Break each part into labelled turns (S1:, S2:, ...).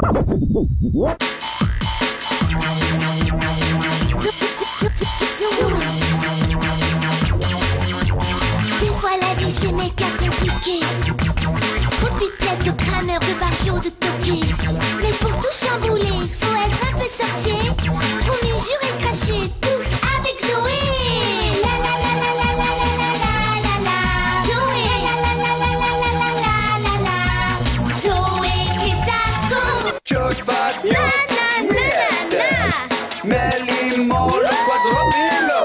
S1: Des fois la vie ce n'est qu'à compliquer. Trop de pipettes au crâneur de barjots de toquer. Mais pour tout chambouler, faut être un peu sorcier. Promis, juré, craché, tous avec Zoé. La la la la la la la la la la. Zoé. La la la la la la la la la. Zoé est à son.
S2: Ciocfatio, Melimo, le quadropilo.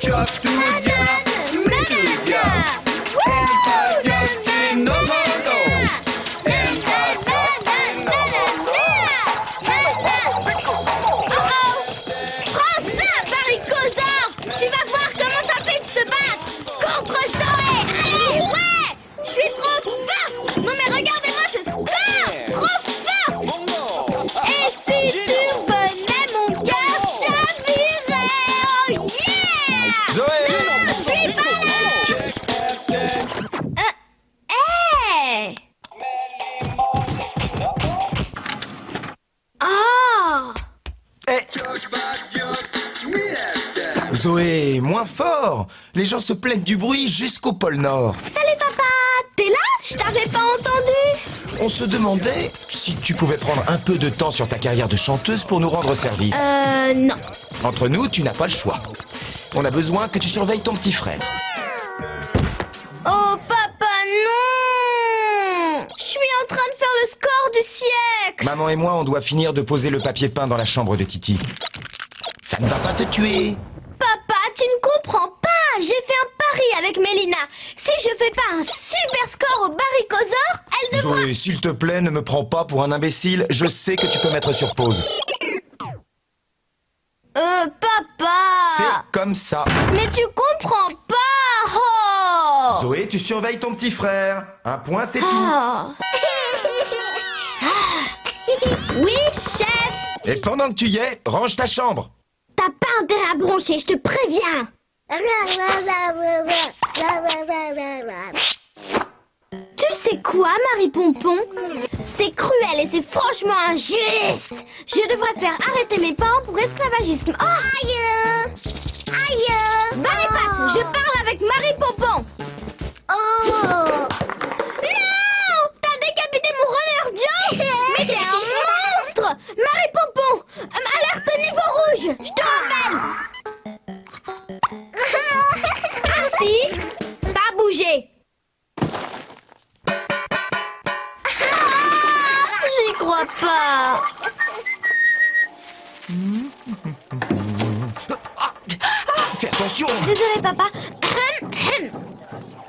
S2: Ciò studia, mi studia. Infatti non modo.
S1: Prends ça, Baricosaure. Tu vas voir comment ça fait de se battre contre Zoé. Allez, ouais. Je suis trop forte. Non mais regardez-moi ce score. Trop forte. Et si tu venais, mon cœur chavirait. Oh yeah.
S2: Zoé.
S1: Je suis balèze. Hey. Oh.
S3: Zoé, moins fort. Les gens se plaignent du bruit jusqu'au pôle Nord.
S1: Salut papa. T'es là? Je t'avais pas entendu.
S3: On se demandait si tu pouvais prendre un peu de temps sur ta carrière de chanteuse pour nous rendre service.
S1: Non.
S3: Entre nous, tu n'as pas le choix. On a besoin que tu surveilles ton petit frère.
S1: Oh papa, non. Je suis en train de faire le score du siècle.
S3: Maman et moi, on doit finir de poser le papier peint dans la chambre de Titi. Ça ne va pas te tuer.
S1: Papa, tu ne comprends pas. J'ai fait un pari avec Mélina. Si je fais pas un super score au Baricosaure, elle devra...
S3: Zoé, s'il te plaît, ne me prends pas pour un imbécile. Je sais que tu peux mettre sur pause.
S1: Papa.
S3: C'est comme ça.
S1: Mais tu comprends pas. Oh.
S3: Zoé, tu surveilles ton petit frère. Un point, c'est tout.
S1: Oh. Oui, chef.
S3: Et pendant que tu y es, range ta chambre.
S1: T'as pas intérêt à broncher, je te préviens. Tu sais quoi, Marie-Pompon? C'est cruel et c'est franchement injuste. Je devrais faire arrêter mes parents pour esclavagisme. Oh, aïe! Aïe! Bas les pattes, je parle avec Marie-Pompon. Oh! Non! T'as décapité mon roller Joe? Mais t'es un monstre! Marie-Pompon! Alerte niveau rouge! Je te rappelle! Ainsi, pas bouger. J'y crois pas.
S3: Fais attention.
S1: Désolé, papa.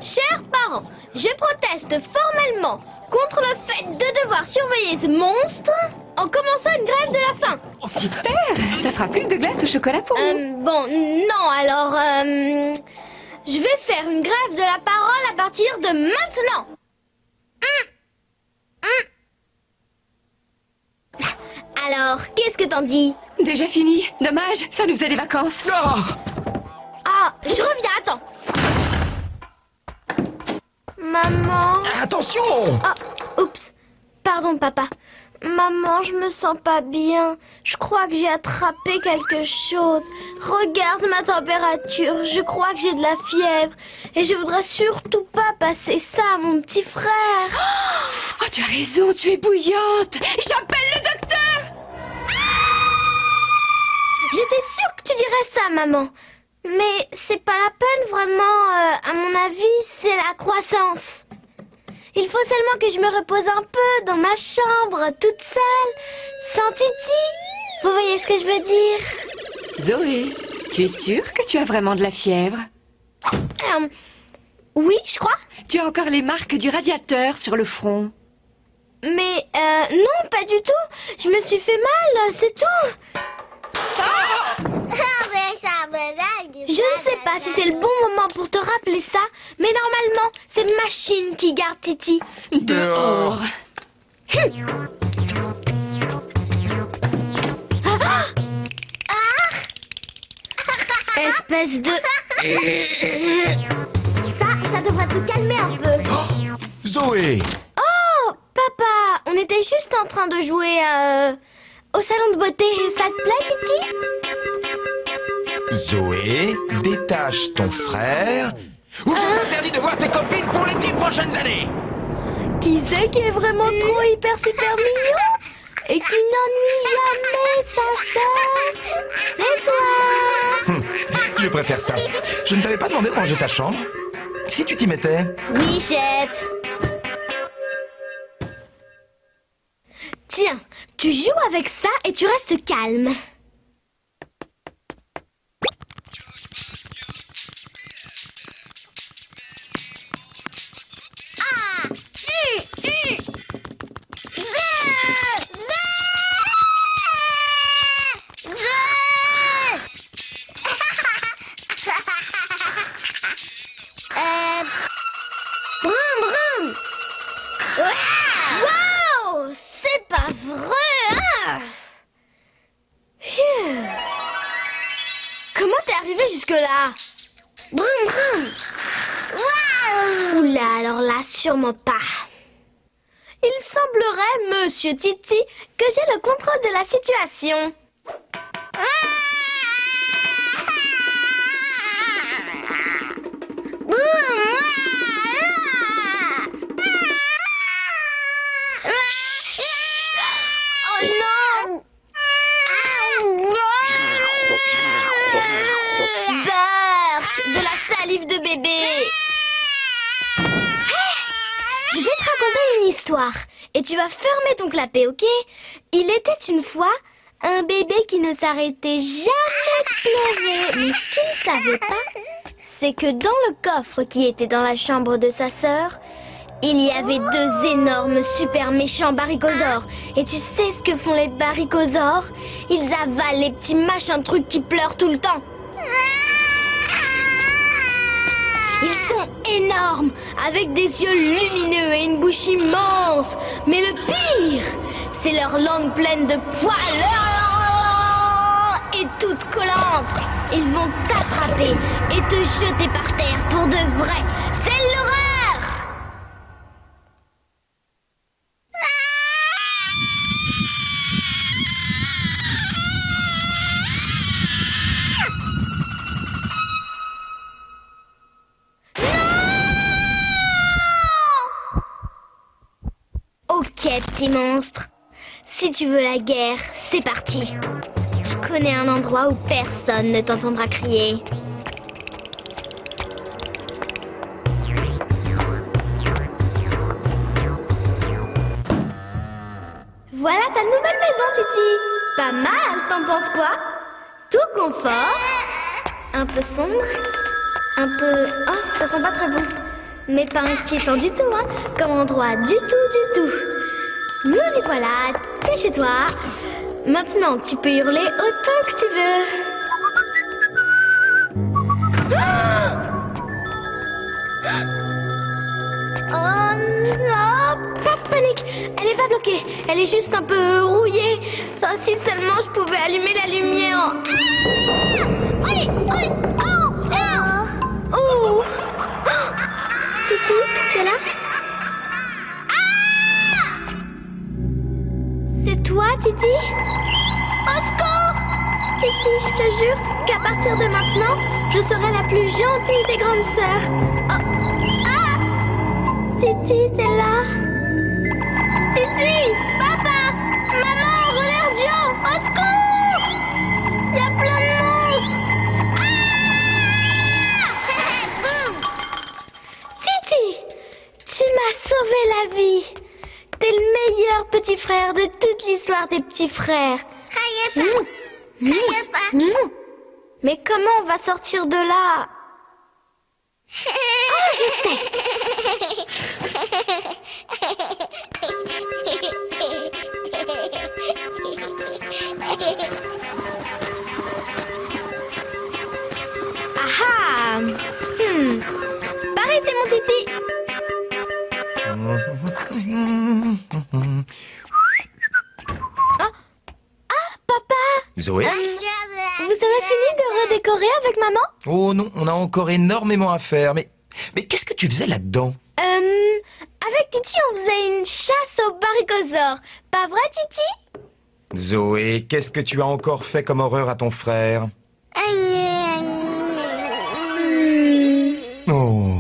S1: Chers parents, je proteste formellement contre le fait de devoir surveiller ce monstre en commençant une grève de la faim.
S4: Oh, super. Ça fera plus de glace au chocolat pour nous.
S1: Bon, non, alors, je vais faire une grève de la parole à partir de maintenant. Alors, qu'est-ce que t'en dis?
S4: Déjà fini. Dommage, ça nous faisait des vacances.
S1: Ah, je reviens, attends. Maman...
S3: Attention.
S1: Ah, oups. Pardon, papa. Maman, je me sens pas bien. Je crois que j'ai attrapé quelque chose. Regarde ma température. Je crois que j'ai de la fièvre. Et je voudrais surtout pas passer ça à mon petit frère.
S4: Oh, tu as raison, tu es bouillante. J'appelle le docteur.
S1: J'étais sûre que tu dirais ça, maman. Mais c'est pas la peine, vraiment. À mon avis, c'est la croissance. Il faut seulement que je me repose un peu dans ma chambre, toute seule, sans Titi. Vous voyez ce que je veux dire?
S4: Zoé, tu es sûre que tu as vraiment de la fièvre?
S1: Oui, je crois.
S4: Tu as encore les marques du radiateur sur le front.
S1: Mais non, pas du tout. Je me suis fait mal, c'est tout. Je ne sais pas si c'est le bon moment pour te rappeler ça, mais normalement, c'est Machine qui garde Titi.
S4: Dehors.
S1: Espèce de... Ça devrait te calmer un peu.
S3: Zoé!
S1: Oh, papa, on était juste en train de jouer au salon de beauté. Ça te plaît, Titi?
S3: Zoé, détache ton frère. Ou je t'interdis de voir tes copines pour les 10 prochaines années!
S1: Qui c'est qui est vraiment trop hyper super mignon et qui n'ennuie jamais sa sœur? C'est toi!
S3: Je préfère ça. Je ne t'avais pas demandé de ranger ta chambre. Si tu t'y mettais.
S1: Oui, chef. Tiens, tu joues avec ça et tu restes calme. Wow! C'est pas vrai, hein? Phew. Comment t'es arrivé jusque-là? Brum brum. Wow! Oula, alors là, sûrement pas. Il semblerait, Monsieur Titi, que j'ai le contrôle de la situation. Oh non! Burk, de la salive de bébé. Je vais te raconter une histoire et tu vas fermer ton clapet, ok? Il était une fois un bébé qui ne s'arrêtait jamais de pleurer. Mais ce qu'il ne savait pas, c'est que dans le coffre qui était dans la chambre de sa sœur, il y avait deux énormes super méchants baricosaures. Et tu sais ce que font les baricosaures? Ils avalent les petits machins trucs qui pleurent tout le temps. Ils sont énormes, avec des yeux lumineux et une bouche immense. Mais le pire, c'est leur langue pleine de poils et toute collante. Ils vont t'attraper et te jeter par terre pour de vrai. C'est l'horreur! Ok, petit monstre. Si tu veux la guerre, c'est parti. Je connais un endroit où personne ne t'entendra crier. Voilà ta nouvelle maison, Titi. Pas mal, t'en penses quoi? Tout confort, un peu sombre, un peu... Oh, ça sent pas très bon. Mais pas inquiétant du tout, hein. Comme endroit du tout. Nous y voilà, t'es chez toi. Maintenant, tu peux hurler autant que tu veux. Oh non, pas de panique. Elle est pas bloquée, elle est juste un peu rouillée. Oh, si seulement je pouvais allumer la lumière. Oui, oh. Titi, t'es là? C'est toi, Titi? Au secours! Titi, je te jure qu'à partir de maintenant, je serai la plus gentille des grandes sœurs. Oh. Ah! Titi, t'es là? Titi! Papa! Maman! Relève Joe! Au secours! Il y a plein de monstres! Titi! Tu m'as sauvé la vie! T'es le meilleur petit frère de toute l'histoire des petits frères. Mais comment on va sortir de là? Oh, je sais. Ah ah. Par ici, mon Titi. Papa!
S3: Zoé?
S1: Vous avez fini de redécorer avec maman?
S3: Oh non, on a encore énormément à faire. Mais qu'est-ce que tu faisais là-dedans?
S1: Avec Titi, à une chasse aux baricosaures. Pas vrai, Titi?
S3: Zoé, qu'est-ce que tu as encore fait comme horreur à ton frère? Oh.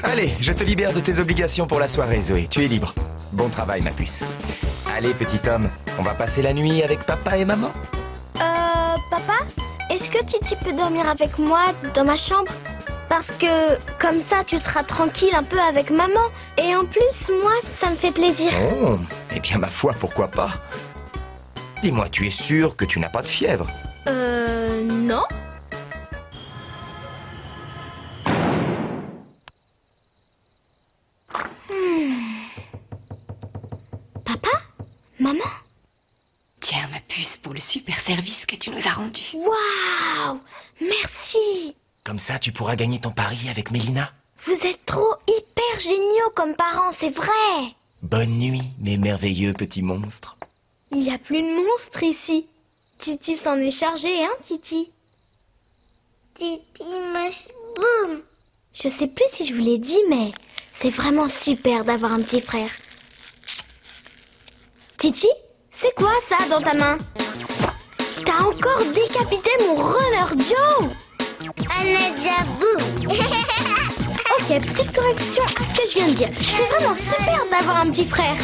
S3: Allez, je te libère de tes obligations pour la soirée, Zoé. Tu es libre. Bon travail, ma puce. Allez, petit homme, on va passer la nuit avec papa et maman.
S1: Papa, est-ce que Titi peut dormir avec moi dans ma chambre? Parce que comme ça, tu seras tranquille un peu avec maman. Et en plus, moi, ça me fait plaisir.
S3: Oh, eh bien, ma foi, pourquoi pas? Dis-moi, tu es sûr que tu n'as pas de fièvre?
S1: Non. Papa? Maman?
S4: Tiens, ma puce, pour le super service que tu nous as rendu.
S1: Waouh! Merci!
S3: Comme ça, tu pourras gagner ton pari avec Mélina.
S1: Vous êtes trop hyper géniaux comme parents, c'est vrai!
S3: Bonne nuit, mes merveilleux petits monstres.
S1: Il n'y a plus de monstres ici. Titi s'en est chargé, hein, Titi? Titi boum. Je sais plus si je vous l'ai dit, mais c'est vraiment super d'avoir un petit frère. Titi, c'est quoi ça dans ta main? T'as encore décapité mon runner Joe! Boum. Ok, petite correction à ce que je viens de dire. C'est vraiment super d'avoir un petit frère.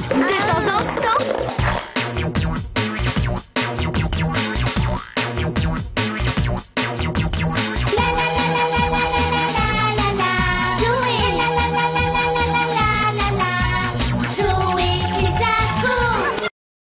S1: De temps en temps,